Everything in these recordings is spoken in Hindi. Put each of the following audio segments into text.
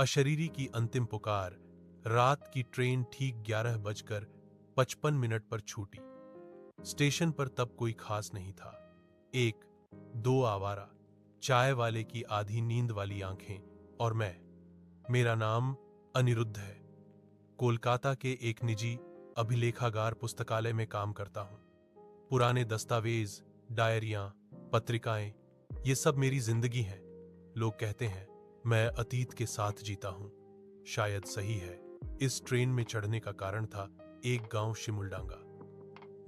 अशरीरी की अंतिम पुकार। रात की ट्रेन ठीक 11:55 पर छूटी। स्टेशन पर तब कोई खास नहीं था। एक दो आवारा, चाय वाले की आधी नींद वाली आंखें और मैं। मेरा नाम अनिरुद्ध है। कोलकाता के एक निजी अभिलेखागार पुस्तकालय में काम करता हूं। पुराने दस्तावेज, डायरियां, पत्रिकाएं, ये सब मेरी जिंदगी है। लोग कहते हैं मैं अतीत के साथ जीता हूं। शायद सही है। इस ट्रेन में चढ़ने का कारण था एक गांव शिमुलडांगा।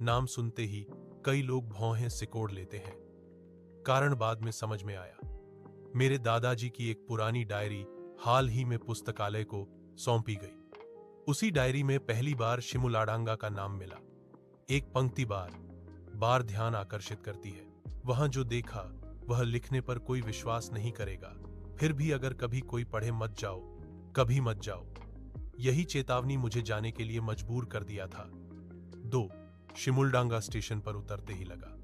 नाम सुनते ही कई लोग भौहें सिकोड़ लेते हैं। कारण बाद में समझ में आया। मेरे दादाजी की एक पुरानी डायरी हाल ही में पुस्तकालय को सौंपी गई। उसी डायरी में पहली बार शिमुलाडांगा का नाम मिला। एक पंक्ति बार बार ध्यान आकर्षित करती है। वहां जो देखा वह लिखने पर कोई विश्वास नहीं करेगा। फिर भी अगर कभी कोई पढ़े मत जाओ, कभी मत जाओ। यही चेतावनी मुझे जाने के लिए मजबूर कर दिया था। 2 शिमुलडांगा स्टेशन पर उतरते ही लगा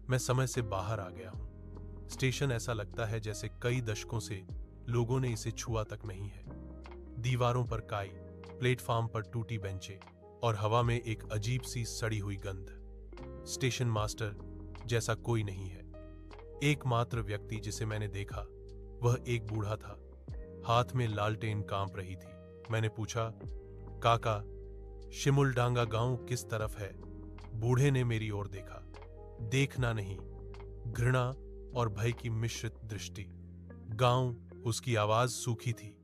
मैं समय से बाहर आ गया हूं। स्टेशन ऐसा लगता है जैसे कई दशकों से लोगों ने इसे छुआ तक नहीं है। दीवारों पर काई, प्लेटफॉर्म पर टूटी बेंचें और हवा में एक अजीब सी सड़ी हुई गंध। स्टेशन मास्टर जैसा कोई नहीं है। एकमात्र व्यक्ति जिसे मैंने देखा वह एक बूढ़ा था। हाथ में लालटेन कांप रही थी। मैंने पूछा, काका, शिमुलडांगा गांव किस तरफ है? बूढ़े ने मेरी ओर देखा। देखना नहीं, घृणा और भय की मिश्रित दृष्टि। गांव, उसकी आवाज सूखी थी।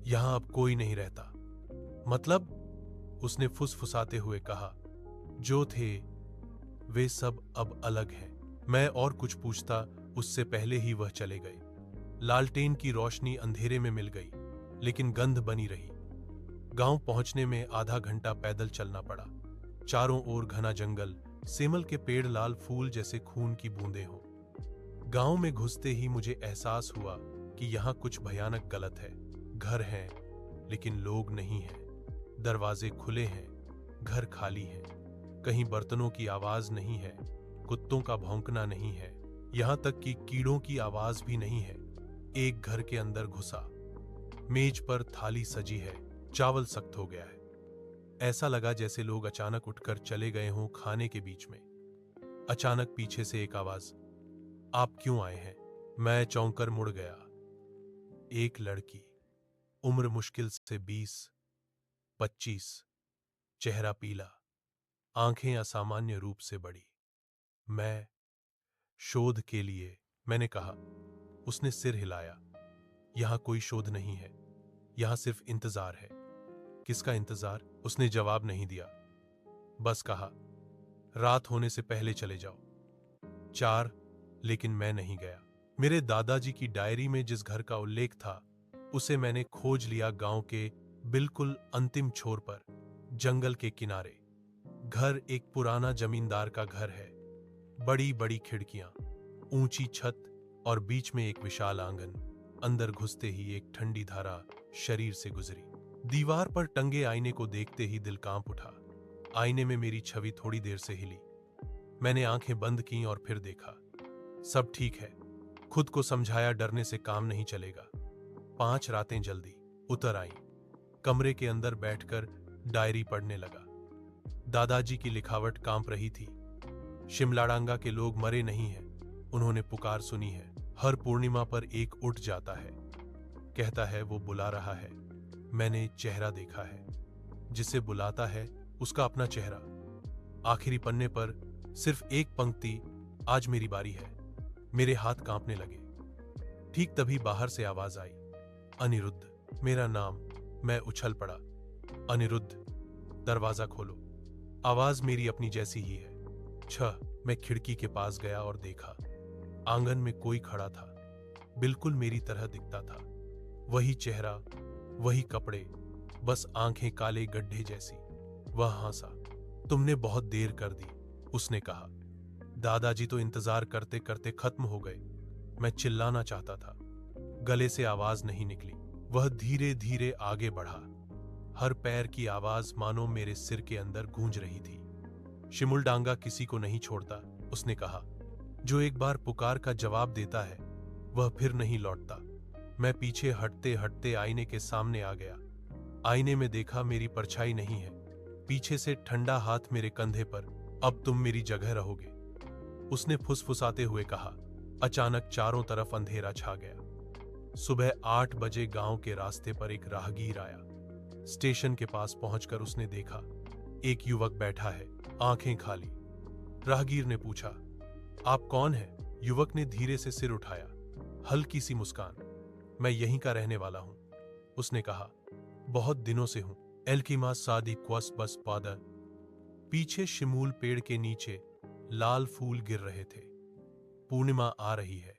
यहां अब कोई नहीं रहता। मतलब? उसने फुसफुसाते हुए कहा, जो थे वे सब अब अलग हैं। मैं और कुछ पूछता उससे पहले ही वह चले गए। लालटेन की रोशनी अंधेरे में मिल गई, लेकिन गंध बनी रही। गांव पहुंचने में आधा घंटा पैदल चलना पड़ा। चारों ओर घना जंगल, सेमल के पेड़ लाल फूल जैसे खून की बूंदें हो। गांव में घुसते ही मुझे एहसास हुआ कि यहां कुछ भयानक गलत है। घर हैं, लेकिन लोग नहीं हैं। दरवाजे खुले हैं, घर खाली है। कहीं बर्तनों की आवाज नहीं है, कुत्तों का भौंकना नहीं है, यहां तक कि कीड़ों की आवाज भी नहीं है। एक घर के अंदर घुसा। मेज पर थाली सजी है, चावल सख्त हो गया है। ऐसा लगा जैसे लोग अचानक उठकर चले गए हों खाने के बीच में। अचानक पीछे से एक आवाज, आप क्यों आए हैं? मैं चौंकर मुड़ गया। एक लड़की, उम्र मुश्किल से 20-25, चेहरा पीला, आंखें असामान्य रूप से बड़ी। मैं शोध के लिए, मैंने कहा। उसने सिर हिलाया। यहां कोई शोध नहीं है, यहां सिर्फ इंतजार है। किसका इंतजार? उसने जवाब नहीं दिया, बस कहा, रात होने से पहले चले जाओ। 4, लेकिन मैं नहीं गया। मेरे दादाजी की डायरी में जिस घर का उल्लेख था उसे मैंने खोज लिया। गांव के बिल्कुल अंतिम छोर पर, जंगल के किनारे। घर एक पुराना जमींदार का घर है। बड़ी बड़ी खिड़कियां, ऊंची छत और बीच में एक विशाल आंगन। अंदर घुसते ही एक ठंडी धारा शरीर से गुजरी। दीवार पर टंगे आईने को देखते ही दिल कांप उठा। आईने में मेरी छवि थोड़ी देर से हिली। मैंने आंखें बंद की और फिर देखा। सब ठीक है। खुद को समझाया, डरने से काम नहीं चलेगा। 5 रातें जल्दी उतर आईं। कमरे के अंदर बैठकर डायरी पढ़ने लगा। दादाजी की लिखावट कांप रही थी। शिमलाडांगा के लोग मरे नहीं हैं, उन्होंने पुकार सुनी है। हर पूर्णिमा पर एक उठ जाता है, कहता है वो बुला रहा है। मैंने चेहरा देखा है, जिसे बुलाता है उसका अपना चेहरा। आखिरी पन्ने पर सिर्फ एक पंक्ति, आज मेरी बारी है। मेरे हाथ कांपने लगे। ठीक तभी बाहर से आवाज आई, अनिरुद्ध, मेरा नाम। मैं उछल पड़ा। अनिरुद्ध, दरवाजा खोलो। आवाज मेरी अपनी जैसी ही है। मैं खिड़की के पास गया और देखा। आंगन में कोई खड़ा था, बिल्कुल मेरी तरह दिखता था। वही चेहरा, वही कपड़े, बस आंखें काले गड्ढे जैसी। वह हंसा। तुमने बहुत देर कर दी, उसने कहा। दादाजी तो इंतजार करते करते खत्म हो गए। मैं चिल्लाना चाहता था, गले से आवाज नहीं निकली। वह धीरे धीरे आगे बढ़ा। हर पैर की आवाज मानो मेरे सिर के अंदर गूंज रही थी। शिमुलडांगा किसी को नहीं छोड़ता, उसने कहा। जो एक बार पुकार का जवाब देता है वह फिर नहीं लौटता। मैं पीछे हटते हटते आईने के सामने आ गया। आईने में देखा मेरी परछाई नहीं है। पीछे से ठंडा हाथ मेरे कंधे पर। अब तुम मेरी जगह रहोगे, उसने फुसफुसाते हुए कहा। अचानक चारों तरफ अंधेरा छा गया। सुबह 8 बजे गांव के रास्ते पर एक राहगीर आया। स्टेशन के पास पहुंचकर उसने देखा एक युवक बैठा है, आंखें खाली। राहगीर ने पूछा, आप कौन हैं? युवक ने धीरे से सिर उठाया, हल्की सी मुस्कान। मैं यहीं का रहने वाला हूं, उसने कहा। बहुत दिनों से हूं। एल्कीमा सादी क्वस बस पादर। पीछे शिमूल पेड़ के नीचे लाल फूल गिर रहे थे। पूर्णिमा आ रही है।